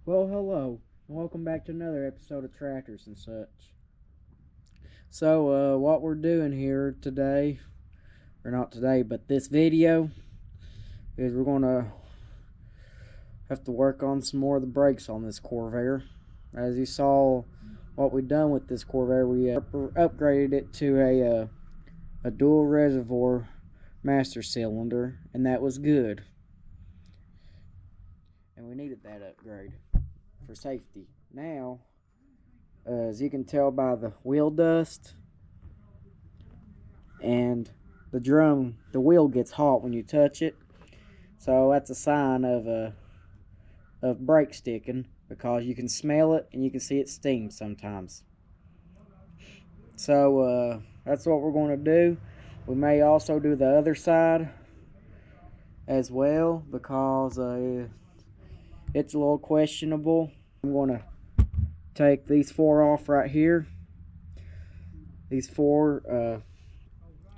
Well, hello, and welcome back to another episode of Tractors and Such. So, what we're doing here today, or not today, but this video, is we're going to have to work on some more of the brakes on this Corvair. As you saw, what we've done with this Corvair, we upgraded it to a dual reservoir master cylinder, and that was good. And we needed that upgrade for safety. Now, as you can tell by the wheel dust and the wheel gets hot when you touch it, so that's a sign of brake sticking, because you can smell it and you can see it steam sometimes. So that's what we're going to do. We may also do the other side as well, because it's a little questionable. I'm going to take these four off right here, these four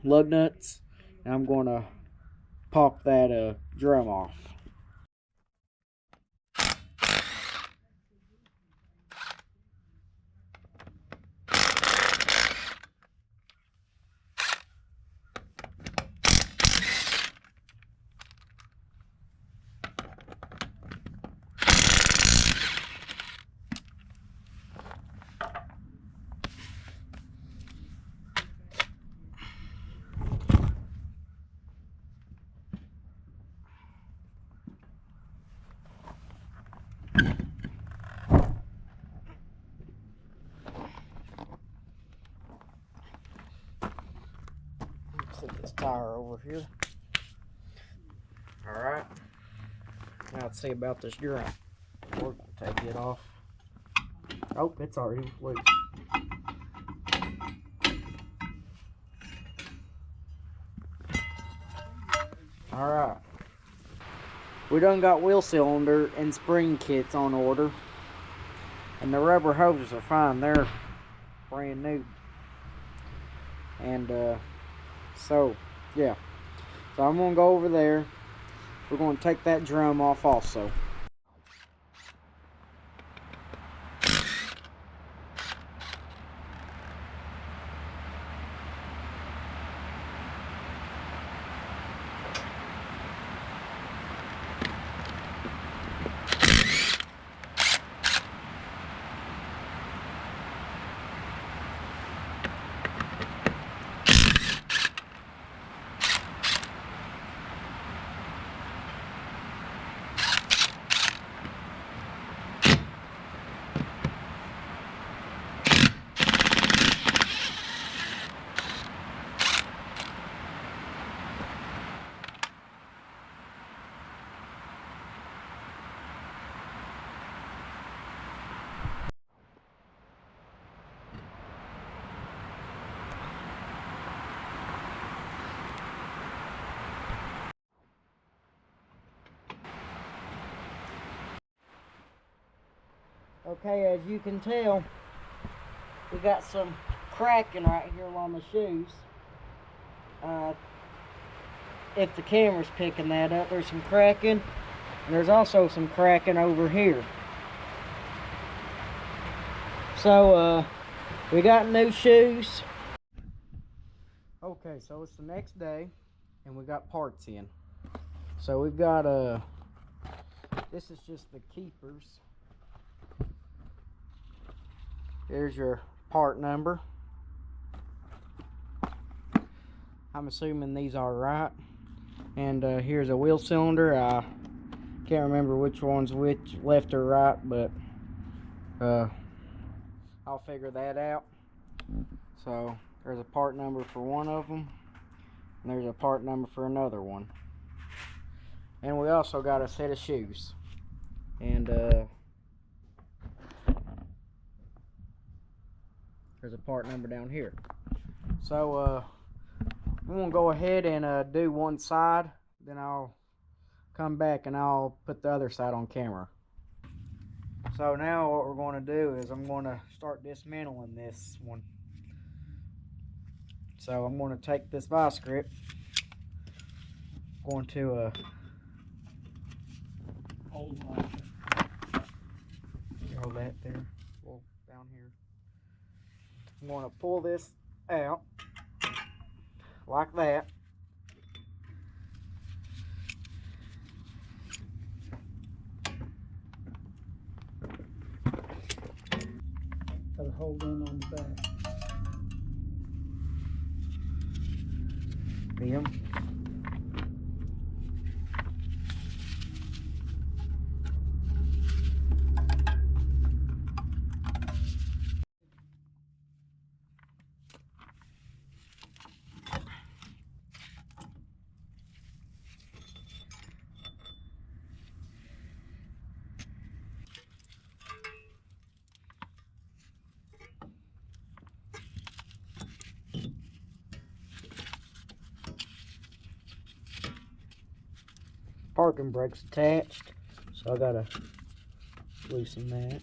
lug nuts, and I'm going to pop that drum off. Set this tire over here. Alright. Now let's see about this drum. We're going to take it off. Oh, it's already loose. Alright. We done got wheel cylinder and spring kits on order. And the rubber hoses are fine. They're brand new. And so, yeah. So I'm going to go over there. We're going to take that drum off also. Okay, as you can tell, we got some cracking right here along the shoes. If the camera's picking that up, there's some cracking, and there's also some cracking over here. So, we got new shoes. Okay, so it's the next day, and we got parts in. So we've got, this is just the keepers. Here's your part number. I'm assuming these are right. And here's a wheel cylinder. I can't remember which one's which, left or right, but I'll figure that out. So there's a part number for one of them, and there's a part number for another one. And we also got a set of shoes. And there's a part number down here. So I'm gonna go ahead and do one side, then I'll come back and I'll put the other side on camera. So now what we're going to do is I'm going to start dismantling this one. So I'm going to take this vice grip, going to hold on. hold that there. Well, down here. I'm going to pull this out like that. Got to hold on the back. Them. Parking brake's attached, so I gotta loosen that. And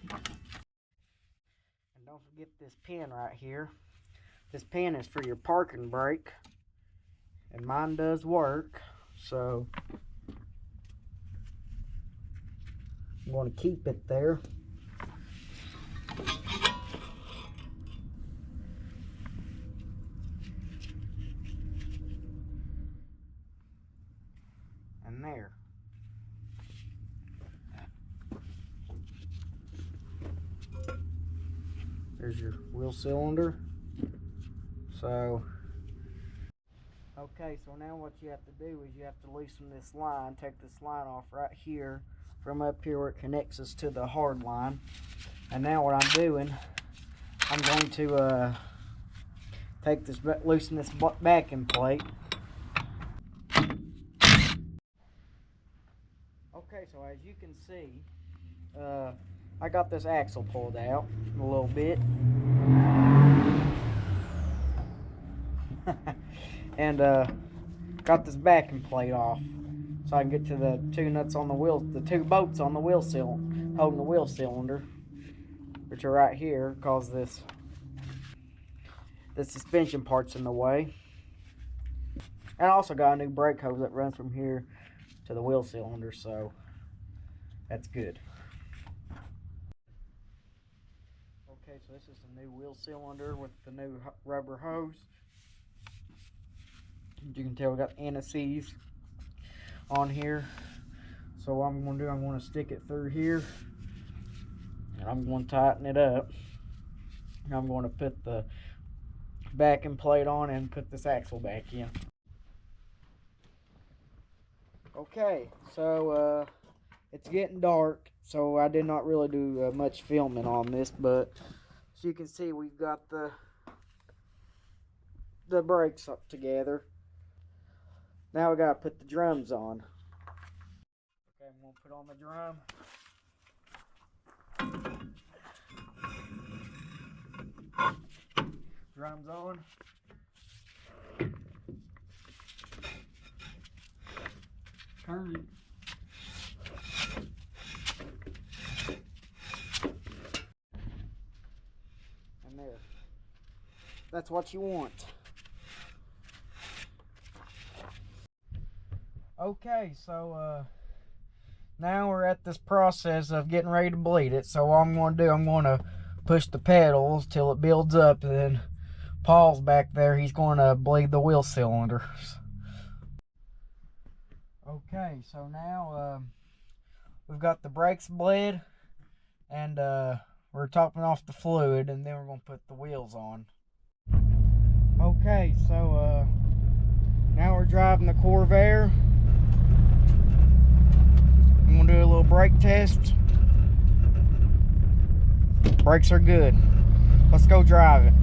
don't forget this pin right here. This pin is for your parking brake, and mine does work, so I'm going to keep it there. And there. There's your wheel cylinder. So, okay, so now what you have to do is you have to loosen this line, take this line off right here from up here where it connects us to the hard line. And now what I'm doing, I'm going to take this, loosen this backing plate. Okay, so as you can see, I got this axle pulled out a little bit. And got this backing plate off so I can get to the two nuts on the wheel, the two bolts on the wheel cylinder, holding the wheel cylinder, which are right here, because this suspension part's in the way. And I also got a new brake hose that runs from here to the wheel cylinder, so that's good. Okay, so this is the new wheel cylinder with the new rubber hose. As you can tell, we got anti-seize on here. So what I'm going to do, I'm going to stick it through here, and I'm going to tighten it up. And I'm going to put the backing plate on and put this axle back in. Okay, so it's getting dark, so I did not really do much filming on this, but as you can see, we've got the brakes up together. Now we gotta put the drums on. Okay, I'm gonna put on the drum. Drums on. Turn. And there. That's what you want. Okay, so now we're at this process of getting ready to bleed it. So what I'm going to do, I'm going to push the pedals till it builds up, and then Paul's back there, he's going to bleed the wheel cylinders. Okay, so now we've got the brakes bled, and we're topping off the fluid, and then we're going to put the wheels on. Okay, so now we're driving the Corvair. I'm going to do a little brake test. Brakes are good. Let's go drive it.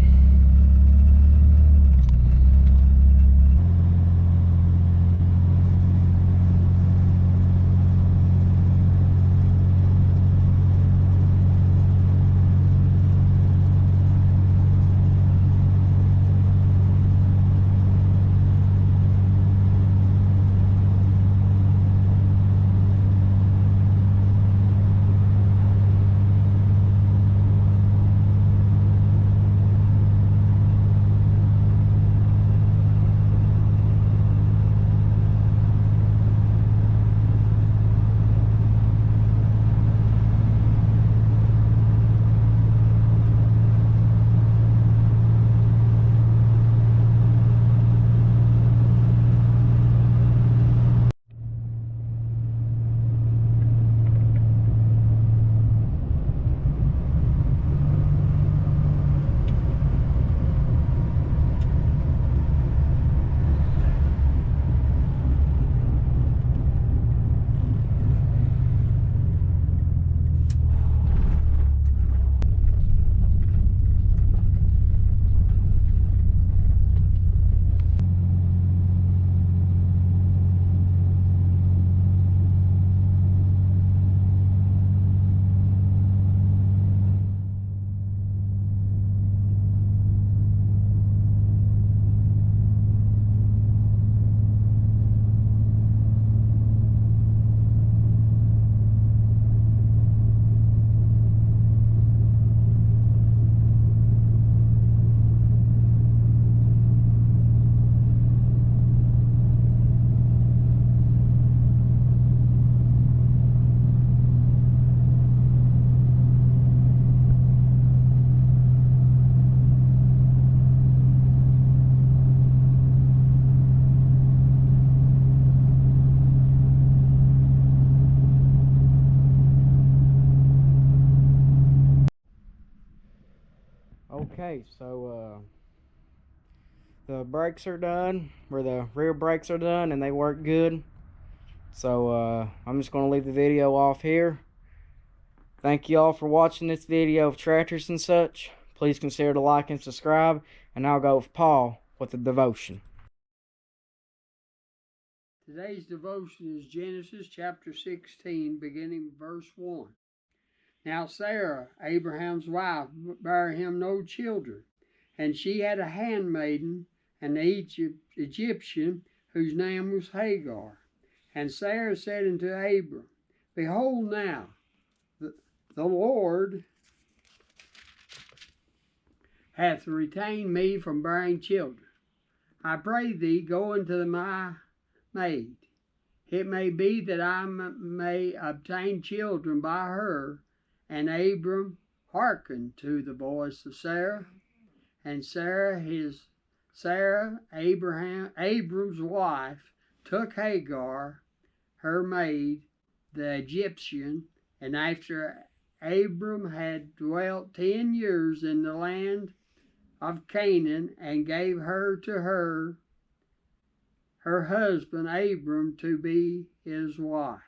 Okay, so the brakes are done, or the rear brakes are done, and they work good. So I'm just going to leave the video off here. Thank you all for watching this video of tractors and such. Please consider to like and subscribe, and I'll go with Paul with the devotion. Today's devotion is Genesis chapter 16, beginning verse 1. Now Sarah, Abraham's wife, bare him no children, and she had a handmaiden, an Egyptian, whose name was Hagar. And Sarah said unto Abram, Behold now, the Lord hath retained me from bearing children. I pray thee, go unto my maid. It may be that I may obtain children by her. And Abram hearkened to the voice of Sarah. And Abram's wife, took Hagar, her maid, the Egyptian, and after Abram had dwelt 10 years in the land of Canaan, and gave her to her husband Abram to be his wife.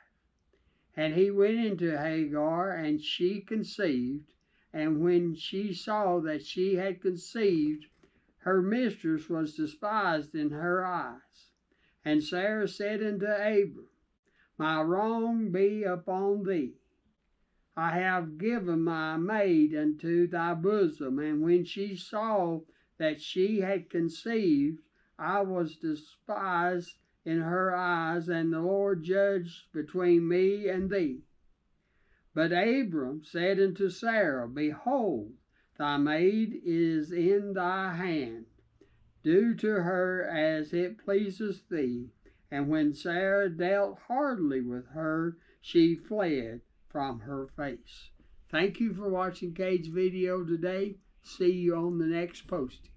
And he went into Hagar, and she conceived. And when she saw that she had conceived, her mistress was despised in her eyes. And Sarah said unto Abram, My wrong be upon thee. I have given my maid unto thy bosom. And when she saw that she had conceived, I was despised in her eyes, and the Lord judged between me and thee. But Abram said unto Sarah, Behold, thy maid is in thy hand. Do to her as it pleases thee. And when Sarah dealt hardly with her, she fled from her face. Thank you for watching Cade's video today. See you on the next posting.